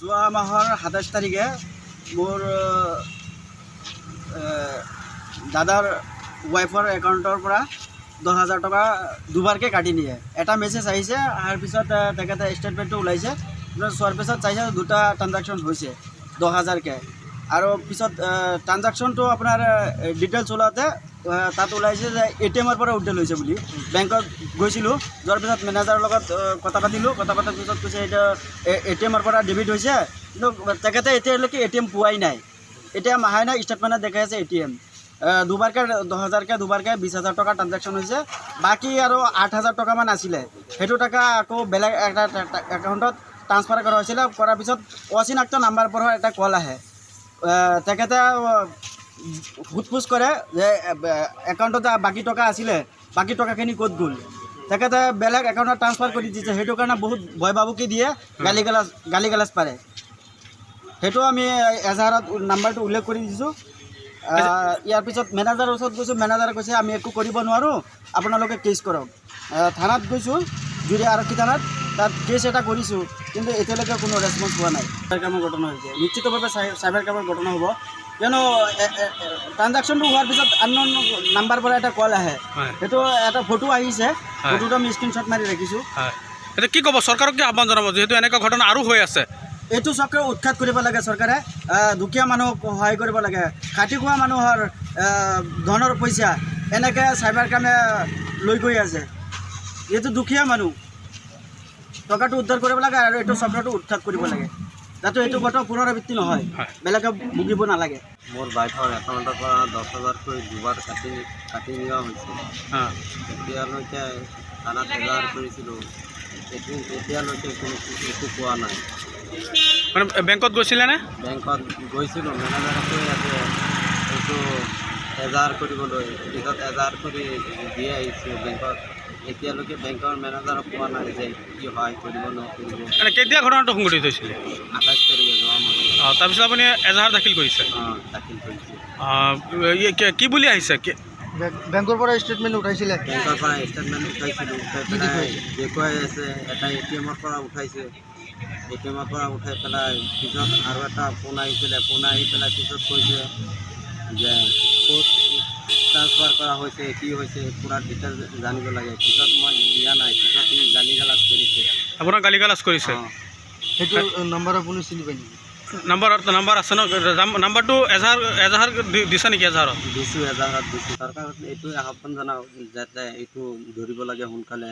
যোৱা মাহৰ ২৭ তাৰিখে মোৰ দাদাৰ ৱাইফৰ একাউণ্টৰ পৰা ১০,০০০ টকা দুবাৰকৈ কাটি নিয়ে। এটা মেছেজ আহিছে, অহাৰ পিছত তেখেতে ষ্টেটমেণ্টটো ওলাইছে, চোৱাৰ পিছত চাইছে দুটা ট্ৰানজেকশ্যন হৈছে ১০,০০০কৈ। আৰু পিছত ট্ৰানজেকশ্যনটো আপোনাৰ ডিটেইলছ ওলাওঁতে তাত ওলাইছে যে ATM-ৰ পৰা উইথড্ৰ হৈছে বুলি। বেংকত গৈছিলোঁ, যোৱাৰ পিছত মেনেজাৰৰ লগত কথা পাতিলোঁ, কথা পতাৰ পিছত কৈছে এইটো ATM-ৰ পৰা ডেবিট হৈছে, কিন্তু তেখেতে এতিয়ালৈকে ATM পোৱাই নাই। ATM অহাই নাই, ষ্টেটমেণ্টত দেখাই আছে ATM। দুবাৰকৈ ১০,০০০কৈ দুবাৰকৈ ২০,০০০ টকা ট্ৰানজেকশ্যন হৈছে। বাকী আৰু ৮,০০০ টকামান আছিলে, সেইটো টকা আকৌ বেলেগ এটা একাউণ্টত ট্ৰান্সফাৰ কৰা হৈছিলে। কৰাৰ পিছত অচিনাক্ত নাম্বাৰৰ পৰা এটা কল আহে। তেখেতে সোধ-পোছ কৰে যে একাউণ্টত বাকী টকা আছিলে, বাকী টকাখিনি ক'ত গ'ল। তেখেতে বেলেগ একাউণ্টত ট্ৰান্সফাৰ কৰি দিছে, সেইটো কাৰণে বহুত ভয় ভাবুকি দিয়ে, গালি গালাজ পাৰে। সেইটো আমি এজাহাৰত নাম্বাৰটো উল্লেখ কৰি দিছোঁ। ইয়াৰ পিছত মেনেজাৰৰ ওচৰত গৈছোঁ, মেনেজাৰে কৈছে আমি একো কৰিব নোৱাৰোঁ, আপোনালোকে কেছ কৰক। থানাত গৈছোঁ, জুৰি আৰক্ষী থানাত, তাত কেছ এটা কৰিছোঁ, কিন্তু এতিয়ালৈকে কোনো ৰেছপন্স পোৱা নাই। চাইবাৰ ক্ৰাইমৰ ঘটনা হৈছে, নিশ্চিতভাৱে চাইবাৰ ক্ৰাইমৰ ঘটনা হ'ব, কিয়নো ট্ৰানজেকশ্যনটো হোৱাৰ পিছত আনন'ন নাম্বাৰৰ পৰা এটা কল আহে, সেইটো এটা ফটো আহিছে, ফটোটো আমি স্ক্ৰীনশ্বট মাৰি ৰাখিছোঁ। এতিয়া কি ক'ব, চৰকাৰক কি আহ্বান জনাব যিহেতু এনেকুৱা ঘটনা আৰু হৈ আছে? এইটো চক্ৰ উৎখাত কৰিব লাগে চৰকাৰে। দুখীয়া মানুহক সহায় কৰিব লাগে। খাটি খোৱা মানুহৰ ধনৰ পইচা এনেকৈ চাইবাৰ ক্ৰাইমে লৈ গৈ আছে। এইটো দুখীয়া মানুহ, টকাটো উদ্ধাৰ কৰিব লাগে আৰু এইটো চক্ৰটো উৎখাত কৰিব লাগে, যাতে এইটো ঘটনা পুনৰাবৃত্তি নহয়, বেলেগে ভুগিব নালাগে। মোৰ ৱাইফৰ একাউণ্টৰ পৰা ১০,০০০কৈ দুবাৰ কাটি নিয়া হৈছে। এতিয়ালৈকে থানাত এজাহাৰ কৰিছিলোঁ, এতিয়ালৈকে কোনো একো পোৱা নাই। মানে বেংকত গৈছিলেনে? বেংকত গৈছিলোঁ, মেনেজাৰে কৈ আছে এইটো এজাহাৰ কৰিবলৈ, পিছত এজাহাৰ কৰি দি আহিছোঁ বেংকত। এতিয়ালৈকে বেংকৰ মেনেজাৰক পোৱা নাই যে কি সহায় কৰিব নকৰিব। মানে কেতিয়া ঘটনাটো সংঘটিত হৈছিলে? ২৮ তাৰিখে যোৱা মাহত। তাৰপিছত আপুনি এজাহাৰ দাখিল কৰিছে? দাখিল কৰিছোঁ। কি বুলি আহিছে? বেংকৰ পৰা ষ্টেটমেণ্ট উঠাইছিলে? বেংকৰ পৰা ষ্টেটমেণ্ট উঠাইছিলোঁ, উঠাই পেলাই দেখুৱাই আছে এটা ATM-ৰ পৰা উঠাইছে, ATM-ৰ পৰা উঠাই পেলাই পিছত আৰু এটা ফোন আহিছিলে, ফোন আহি পেলাই পিছত কৈছে যে ক'ত ট্ৰান্সফাৰ কৰা হৈছে, কি হৈছে, পূৰা ডিটেইলছ জানিব লাগে। পিছত মই দিয়া নাই, পিছত সি গালি গালাজ কৰিছে। আপোনাক গালি গালাজ কৰিছে? সেইটো নম্বৰ আপুনি চিনি পায় নেকি? নম্বৰ আছে ন? নাম্বাৰটো এজাহাৰ দিছে নেকি? এজাহাৰত দিছোঁ, এজাহাৰত দিছোঁ। চৰকাৰক এইটোৱে আহ্বান জনাওঁ যাতে এইটো ধৰিব লাগে সোনকালে।